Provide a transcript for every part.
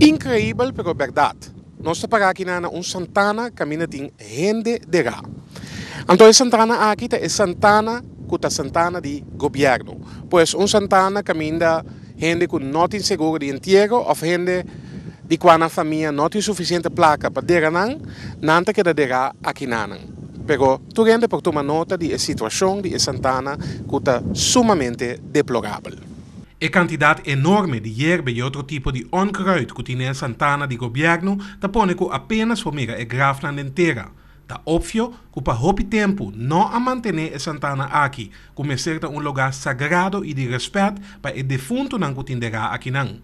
Increíble, pero verdad. Nós para aqui na Santana caminha tem gente de lá. Então, Santana aqui é Santana, que é Santana de governo. Pois Santana caminha gente que não tem seguro de enterro ou gente de quando a família não tem suficiente placa para deranan, nanta que dera aqui nanan. Pero tu gente por tomar nota de situação de Santana que é sumamente deplorável. A quantidade enorme de hierba e outro tipo de onkruid que tem Santana de governo da põe que apenas formiga a grafland inteira. Da óbvio que para hopi tempo não a manter a Santana aqui como ser lugar sagrado e de respeito para o defunto não que tinderá aqui não.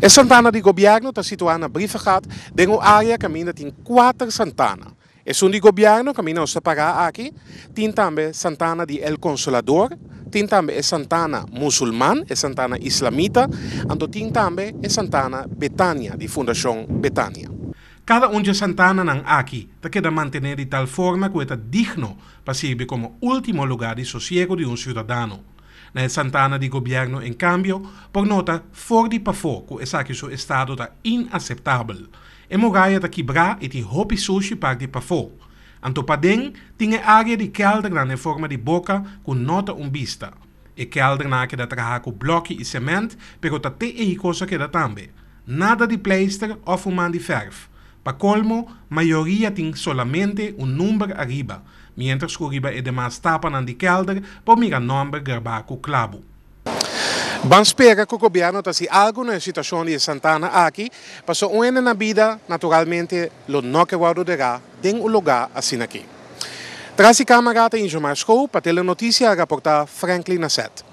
A Santana de governo está situada na Briefegat, em uma área que tem 4 Santana. E um de governo que nós separar aqui, tem também Santana de El Consolador, tem também a Santana muçulmana, a Santana islamita, e tem também a Santana Betânia, de Fundação Betânia. Cada de Santana não aqui, te queda manter de tal forma que é digno para servir como último lugar de sossego de cidadano. Na Santana de governo, em cambio, por nota, for de pafo, que essa aqui seu estado está inaceitável. E moraia está quebrar e tem hopi sushi para de pafo. Antopadem tinha área de kelder na forma de boca com nota vista. E kelder na que da traga com bloco e cimento, pero tá te e coisa que da também. Nada de pleister ou fumando de verf. Para colmo, maioria tem solamente número arriba, mientras que arriba é demais tapa na de kelder por mirar número gravar com clavo. Vamos esperar que o governo tenha algo na situação de Santana aqui, para uma na vida, naturalmente, lo não que vai durar, tem um lugar assim aqui. Traz a camarada em Jomasco, para ter a notícia a reportar Franklin Nasset.